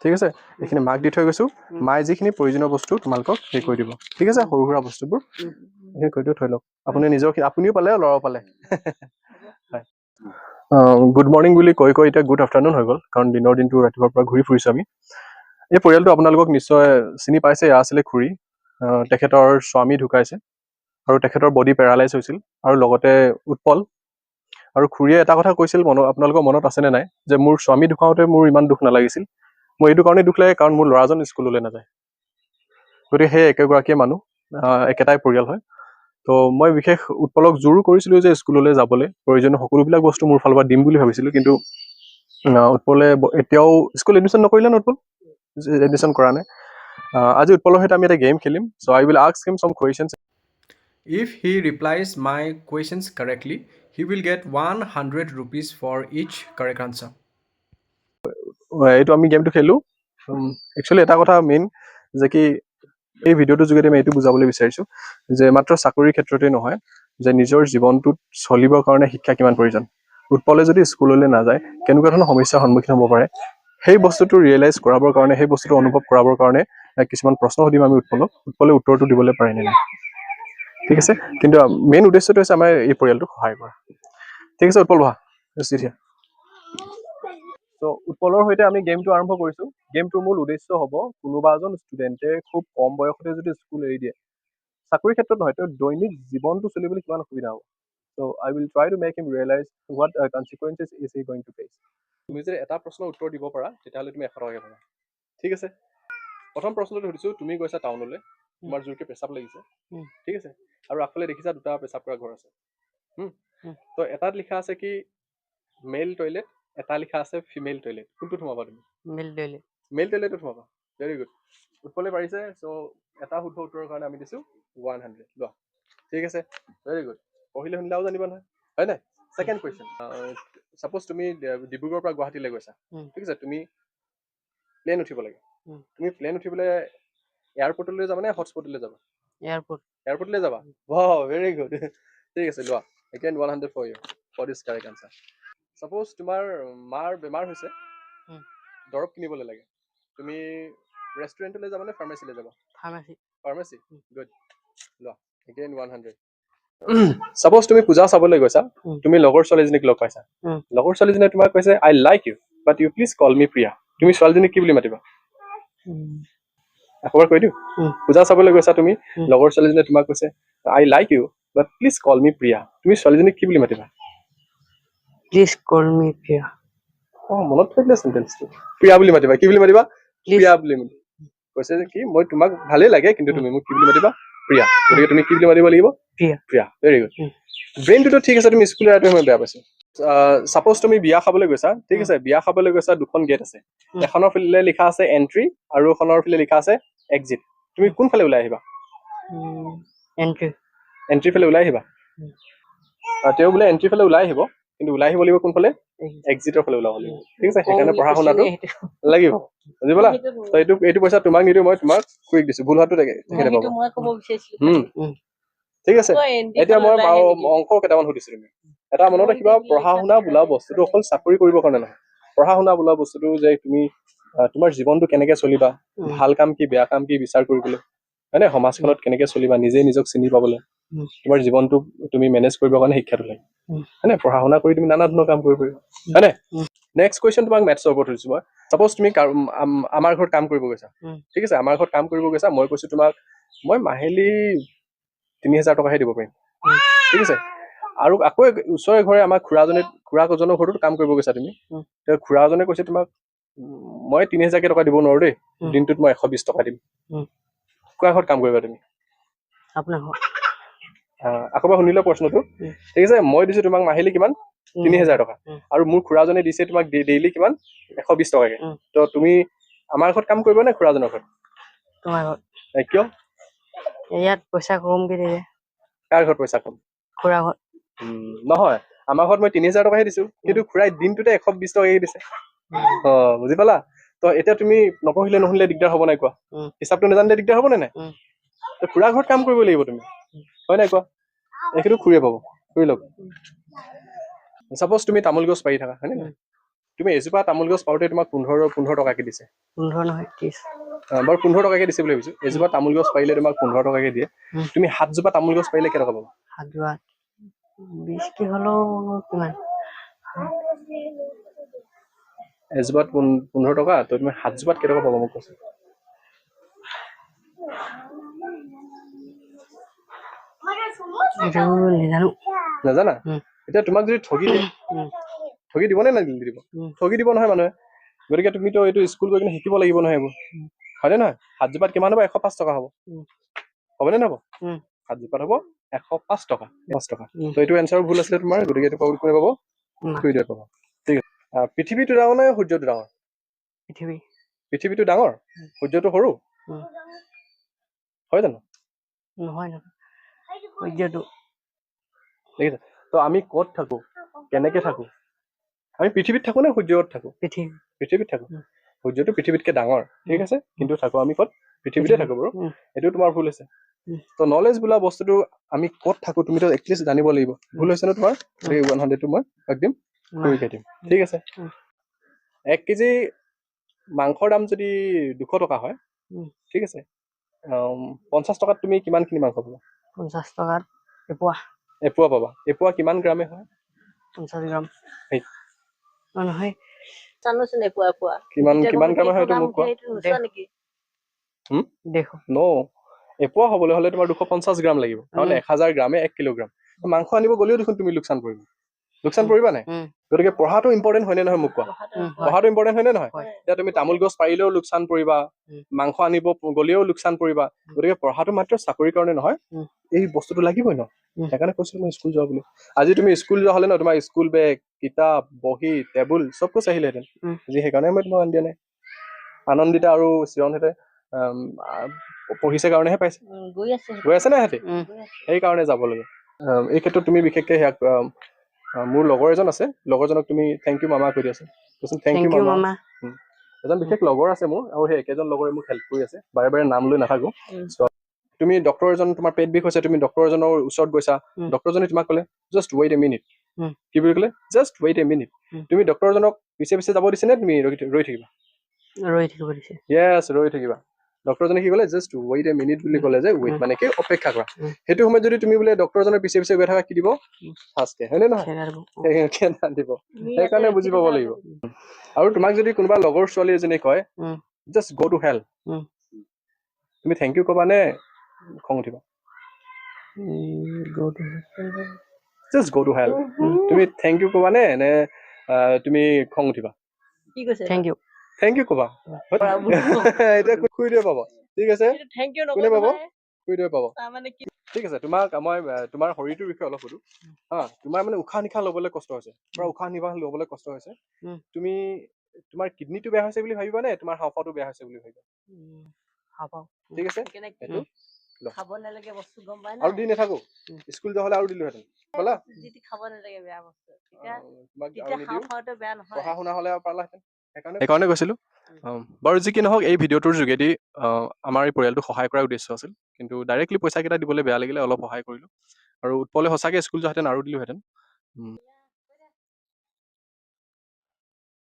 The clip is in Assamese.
ঠিক আছে এইখিনি মাক দি থৈ গৈছো মায়ে যিখিনি প্ৰয়োজনীয় বস্তু তোমালোকক হেৰি কৰি দিব ঠিক আছে সৰু সুৰা বস্তুবোৰ সেই কৰি থৈ লওক আপুনি নিজৰ আপুনিও পালে ল'ৰাও পালে হয় গুড মৰ্ণিং বুলি কৈ এতিয়া গুড আফটাৰনুন হৈ গ'ল কাৰণ দিনৰ দিনটো ৰাতিপুৱাৰ পৰা ঘূৰি ফুৰিছোঁ আমি এই পৰিয়ালটো আপোনালোকক নিশ্চয় চিনি পাইছে এয়া আছিলে খুৰী তেখেতৰ স্বামী ঢুকাইছে আৰু তেখেতৰ বডি পেৰালাইজ হৈছিল আৰু লগতে উৎপল আৰু খুৰীয়ে এটা কথা কৈছিল আপোনালোকৰ মনত আছেনে নাই যে মোৰ স্বামী ঢুকাওঁতে মোৰ ইমান দুখ নালাগিছিল মোৰ এইটো কাৰণেই দুখ লাগে কাৰণ মোৰ ল'ৰাজন স্কুললৈ নাযায় গতিকে সেই একেগৰাকীয়ে মানুহ একেটাই পৰিয়াল হয় তো মই বিশেষ উৎপলক জোৰো কৰিছিলোঁ যে স্কুললৈ যাবলৈ প্ৰয়োজনীয় সকলোবিলাক বস্তু মোৰ ফালৰ পৰা দিম বুলি ভাবিছিলোঁ কিন্তু উৎপলে এতিয়াও স্কুল এডমিশ্যন নকৰিলে ন উৎপল এডমিশ্যন কৰা নাই আজি উৎপলৰ সৈতে আমি এটা গেম খেলিম so' I will ask him some questions If he replies my questions correctly, he will get 100 rupees for each correct answer. এইটো আমি গেমটো খেলোঁ একচুৱেলি এটা কথা মেইন যে কি এই ভিডিঅ'টোৰ যোগেদি আমি এইটো বুজাবলৈ বিচাৰিছোঁ যে মাত্ৰ চাকৰিৰ ক্ষেত্ৰতেই নহয় যে নিজৰ জীৱনটোত চলিবৰ কাৰণে শিক্ষা কিমান প্ৰয়োজন উৎপলে যদি স্কুললৈ নাযায় কেনেকুৱা ধৰণৰ সমস্যাৰ সন্মুখীন হ'ব পাৰে সেই বস্তুটো ৰিয়েলাইজ কৰাবৰ কাৰণে সেই বস্তুটো অনুভৱ কৰাবৰ কাৰণে কিছুমান প্ৰশ্ন সুধিম আমি উৎপলে উত্তৰটো দিবলৈ পাৰে নে নাই ঠিক আছে কিন্তু মেইন উদ্দেশ্যটো হৈছে আমাৰ এই পৰিয়ালটোক সহায় কৰা ঠিক আছে উৎপল বহা চিঠিয়া তো উৎপলৰ সৈতে আমি গেমটো আৰম্ভ কৰিছোঁ গেমটোৰ মূল উদ্দেশ্য হ'ব কোনোবা এজন ষ্টুডেণ্টে খুব কম বয়সতে যদি স্কুল এৰি দিয়ে চাকৰিৰ ক্ষেত্ৰত নহয় তেওঁ দৈনিক জীৱনটো চলিবলৈ কিমান অসুবিধা হ'ব so' I will try to make him realise what consequences is he going to face তুমি যদি এটা প্ৰশ্নৰ উত্তৰ দিব পাৰা তেতিয়াহ'লে তুমি 100 টকাকৈ পাবা ঠিক আছে প্ৰথম প্ৰশ্নটো সুধিছোঁ তুমি গৈছা টাউনলৈ তোমাৰ জোৰকৈ পেচাব লাগিছে ঠিক আছে আৰু আগফালে দেখিছা দুটা পেচাব কৰা ঘৰ আছে তো এটাত লিখা আছে কি মেল টয়লেট এটা লিখা আছে ফিমেল টয়লেট কোনটো সোমাবা তুমি মেল টয়লেটত সোমাবা ভেৰি গুড উৎপলে পাৰিছে চ' এটা শুদ্ধ উত্তৰৰ কাৰণে আমি দিছোঁ 100 লোৱা ঠিক আছে ভেৰি গুড পঢ়িলে শুনিলেও জানিবা নহয় হয় নাই ছেকেণ্ড কুৱেশ্যন ছাপ'জ তুমি ডিব্ৰুগড়ৰ পৰা গুৱাহাটীলৈ গৈছা ঠিক আছে তুমি প্লেন উঠিব লাগে তুমি প্লেন উঠিবলৈ এয়াৰপৰ্টলৈ যাবা নে হটস্পটলৈ যাবা এয়াৰপৰ্টলৈ যাবা ৱাও ভেৰি গুড ঠিক আছে লোৱা again 100 for this correct answer ছাপ'জ তোমাৰ মাৰ বেমাৰ হৈছে দৰৱ কিনিবলৈ লাগে তুমি ৰেষ্টুৰেণ্টলৈ যাবা নে ফাৰ্মাচীলৈ যাবা ফাৰ্মাচী গুড লোৱা এগেইন 100 ছাপ'জ তুমি পূজা চাবলৈ গৈছা তুমি লগৰ ছোৱালীজনীক লগ পাইছা লগৰ ছোৱালীজনীয়ে তোমাক কৈছে I like you but you please call me Priya তুমি ছোৱালীজনীক কি বুলি মাতিবা এবাৰ কৈ দিওঁ পূজা চাবলৈ গৈছা তুমি লগৰ ছোৱালীজনীয়ে তোমাক কৈছে I like you but please call me Priya তুমি ছোৱালীজনীক কি বুলি মাতিবা Please call me Priya. মনত থাকিলে চেণ্টেন্সটো প্ৰিয়া বুলি মাতিবা কি বুলি মাতিবা প্ৰিয়া বুলি কৈছে যে কি মই তোমাক ভালেই লাগে কিন্তু তুমি মোক কি বুলি মাতিবা প্ৰিয়া গতিকে তুমি কি বুলি মাতিব লাগিব প্ৰিয়া ভেৰি গুড ব্ৰেইনটোতো ঠিক আছে তুমি স্কুল এৰাটো মই বেয়া পাইছো ছাপ'জ তুমি বিয়া খাবলৈ গৈছা ঠিক আছে বিয়া খাবলৈ গৈছা দুখন গেট আছে এখনৰ ফালে লিখা আছে এণ্ট্ৰি আৰু এখনৰ ফালে লিখা আছে এক্সিট তুমি কোনফালে ওলাই আহিবা এণ্ট্ৰি ফালে ওলাই আহিবা তেওঁ বোলে এণ্ট্ৰি ফালে ওলাই আহিব কিন্তু ওলাই আহিব লাগিব কোনফালে এক্সিটৰ ফালে ওলাব লাগিব ঠিক আছে সেইকাৰণে পঢ়া শুনাটো লাগিব বুজি পালা তো এইটো পইচা তোমাক নিদিওঁ মই তোমাক কুইক দিছো ভুল হোৱাটো তেখেতে পাব ঠিক আছে এতিয়া মই অংক কেইটামান সুধিছো তুমি এটা মনত ৰাখিবা পঢ়া শুনা বোলা বস্তুটো অকল চাকৰি কৰিবৰ কাৰণে নহয় পঢ়া শুনা বোলা বস্তুটো যে তুমি তোমাৰ জীৱনটো কেনেকে চলিবা ভাল কাম কি বেয়া কাম কি বিচাৰ কৰিবলৈ হয় নে সমাজখনত কেনেকে চলিবা নিজে নিজক চিনি পাবলৈ তোমাৰ জীৱনটো তুমি মেনেজ কৰিবৰ কাৰণে শিক্ষাটো লাগে হয় নে পঢ়া শুনা কৰি তুমি নানা ধৰণৰ কাম কৰিব পাৰিবা হয় নে নেক্সট কুৱেশ্যন তোমাক মেথছৰ ওপৰত সুধিছো মই ছাপ'জ তুমি আমাৰ ঘৰত কাম কৰিব গৈছা ঠিক আছে আমাৰ ঘৰত কাম কৰিব গৈছা মই কৈছো তোমাক মই মাহিলী 3000 টকাহে দিব পাৰিম ঠিক আছে আৰু আকৌ ওচৰে ঘৰে আমাৰ খুৰাজনৰ ঘৰতো কাম কৰিব গৈছা তুমি খুৰাজনে কৈছে তোমাক মই 3000 টকা দিব নোৱাৰো দেই দিনটোত মই 120 টকা দিম কাৰ ঘৰত কাম কৰিবা তুমি আপোনাৰ ঘৰত আকৌ এবাৰ শুনিলা প্ৰশ্নটো ঠিক আছে মই দিছো তোমাক মাহিলী কিমান 3000 টকা আৰু মোৰ খুৰাজনে দিছে তোমাক ডেইলি কিমান 120 টকাকে তো তুমি আমাৰ ঘৰত কাম কৰিবা নে খুৰাজনৰ ঘৰত তোমাৰ ঘৰত কিয় ইয়াত পইচা কমকে দিয়ে কাৰ ঘৰত পইচা কম খুৰা ঘৰত নহয় আমাৰ ঘৰত মই 3000 টকাহে দিছো কিন্তু খুৰাই দিনটোতে 120 টকাকে দিছে বুজি পালা তো এতিয়া তুমি নপঢ়িলে নহ'লে দিগদাৰ হ'ব নাই কোৱা হিচাপটো নাজানিলে দিগদাৰ হ'ব নে নাই তো খুৰা ঘৰত কাম কৰিব লাগিব তুমি হয় নাই কোৱা এইটো খুৰীয়ে পাব খুৰী লওক ছাপ'জ তুমি তামোল গছ পাৰি থাকা হয়নে তুমি এজোপা তামোল গছ পাওঁতে তোমাক 15 টকাকে দিছে 15 নহয় 30 বাৰু 15 টকাকে দিছে বুলি ভাবিছো এজোপা তামোল গছ পাৰিলে তোমাক 15 টকাকে দিয়ে তুমি 7 জোপা তামোল গছ পাৰিলে কেই টকা পাবা 7 যোৱা 20 কি হ'লেও কিমান এজোপাত 15 টকা তো তুমি 7 জোপাত কেই টকা পাবা মোক কৈছে এইটো নেজানো নাজানা উম। এতিয়া তোমাক যদি ঠগি দিয়ে উম। ঠগি দিব নে নিদিব উম। ঠগি দিব নহয় মানুহে গতিকে তুমিতো এইটো স্কুল গৈ কিনে শিকিব লাগিব নহয় এইবোৰ হয়নে নহয় 7 জোপাত কিমান হ'ব 105 টকা হ'ব উম। হ'বনে নহ'ব উম। 7 জোপাত হ'ব 105 টকা 5 টকা উম। তো এইটো এনচাৰ ভুল আছিলে তোমাৰ গতিকে এইটো পাব কোনে পাব উম। সূৰ্যই পাব ঠিক আছে পৃথিৱীটো ডাঙৰ নে সূৰ্যটো ডাঙৰ পৃথিৱী পৃথিৱীটো ডাঙৰ সূৰ্যটো সৰু উম। হয় জানো নহয় নহয় সূৰ্যটো ঠিক আছে তো আমি ক'ত থাকো কেনেকে থাকো আমি পৃথিৱীত থাকো নে সূৰ্যত থাকো পৃথিৱী পৃথিৱীত থাকো উম। সূৰ্যটো পৃথিৱীতকে ডাঙৰ ঠিক আছে কিন্তু থাকো আমি ক'ত পৃথিৱীতে থাকো বাৰু উম। এইটো তোমাৰ ভুল হৈছে উম। তো নলেজ বোলা বস্তুটো আমি ক'ত থাকো তুমিতো এটলিষ্ট জানিব লাগিব ভুল হৈছে ন তোমাৰ গতিকে 100 টো মই একদম খুৰিকাই দিম ঠিক আছে উম। 1 কেজি মাংসৰ দাম যদি 200 টকা হয় উম। ঠিক আছে 50 টকাত তুমি কিমানখিনি মাংস পাবা 50 টকাত এপোৱা এপোৱা পাবা এপোৱা কিমান গ্ৰামে হয় 50 গ্ৰাম সেই নহয় জানোচোন এপোৱা কিমান গ্ৰামে হয় এইটো মোক কোৱা নোচোৱা নেকি দেখো নো এপোৱা হ'বলৈ হ'লে তোমাৰ 250 গ্ৰাম লাগিব কাৰণ 1000 গ্ৰামে 1 কিলোগ্ৰাম মাংস আনিব গ'লেও দেখোন তুমি লোকচান পৰিবা নাই গতিকে পঢ়াটো ইম্পৰ্টেণ্ট হয় নে নহয় মোক কোৱা পঢ়াটো ইম্পৰ্টেণ্ট হয় নে নহয় এতিয়া তুমি তামোল গছ পাৰিলেও লোকচান পৰিবা মাংস আনিব গ'লেও লোকচান পৰিবা গতিকে পঢ়াটো মাত্ৰ চাকৰিৰ কাৰণে নহয় এই বস্তুটো লাগিবই ন সেইকাৰণে কৈছিলো মই স্কুল যোৱা বুলি আজি তুমি স্কুল যোৱা হ'লে ন তোমাৰ স্কুল বেগ কিতাপ বহি টেবুল চব কুছ আহিলেহেঁতেন আজি সেইকাৰণে মই তোমাক আনি দিয়া নাই আনন্দিতা আৰু চিৰণহঁতে পঢ়িছে কাৰণেহে পাইছে গৈ আছে নে সিহঁতি সেইকাৰণে যাব লাগে এই ক্ষেত্ৰত তুমি বিশেষকৈ সেয়াক মোৰ লগৰ এজন আছে লগৰজনক তুমি থেংক ইউ মামা কৈ দিয়াচোন কৈছোন থেংক ইউ মামা এজন বিশেষ লগৰ আছে মোৰ আৰু সেই একেজন লগৰে মোক হেল্প কৰি আছে বাৰে বাৰে নাম লৈ নাথাকো তুমি ডক্টৰ এজন তোমাৰ পেট বিষ হৈছে তুমি ডক্টৰ এজনৰ ওচৰত গৈছা ডক্টৰজনে তোমাক ক'লে জাষ্ট ৱেইট এ মিনিট কি বুলি ক'লে জাষ্ট ৱেইট এ মিনিট তুমি ডক্টৰজনক পিছে পিছে যাব দিছে নে তুমি ৰৈ থাকিবা ৰৈ থাকিব দিছে য়েছ ৰৈ থাকিবা ডক্টৰজনে কি ক'লে জাষ্ট ৱেইট এ মিনিট বুলি ক'লে যে ৱেইট মানে কি অপেক্ষা কৰা সেইটো সময়ত যদি তুমি বোলে ডক্টৰজনৰ পিছে পিছে গৈ থাকা কি দিব ফাৰ্ষ্টে হয়নে নহয় দিব সেইকাৰণে বুজি পাব লাগিব আৰু তোমাক যদি কোনোবা লগৰ ছোৱালী এজনী কয় জাষ্ট গ' টু হেল তুমি থেংক ইউ ক'বা নে খং উঠিবা জাষ্ট গ' টু হেল তুমি থেংক ইউ ক'বা নে তুমি খং উঠিবা কি কৈছে থেংক ইউ থেংক ইউ ক'বা এতিয়া খুৰীদেৱে পাব ঠিক আছে কোনে পাব খুৰীদেৱে পাব ঠিক আছে তোমাক মই তোমাৰ শৰীৰটোৰ বিষয়ে অলপ সুধো হা তোমাৰ মানে উশাহ নিশাহ ল'বলৈ কষ্ট হৈছে পুৰা উশাহ নিশাহ ল'বলৈ কষ্ট হৈছে তুমি তোমাৰ কিডনীটো বেয়া হৈছে বুলি ভাবিবা নে তোমাৰ হাওঁফাওঁটো বেয়া হৈছে বুলি ভাবিবা ঠিক আছে এইটো খাব নালাগে বস্তু গম পাই আৰু দি নাথাকো স্কুল যোৱা হ'লে আৰু দিলোহেঁতেন ক'লা খাব নালাগে বেয়া বস্তু তোমাক আৰু নিদিওঁ বেয়া নহয় পঢ়া শুনা হ'লে আৰু পালাহেঁতেন সেইকাৰণে কৈছিলো বাৰু যি কি নহওক এই ভিডিঅ'টোৰ যোগেদি আমাৰ এই পৰিয়ালটোক সহায় কৰাৰ উদ্দেশ্য আছিল কিন্তু ডাইৰেক্টলি পইচা কেইটা দিবলৈ বেয়া লাগিলে অলপ সহায় কৰিলো আৰু উৎপলে সঁচাকৈ স্কুল যোৱাহেঁতেন আৰু দিলোহেঁতেন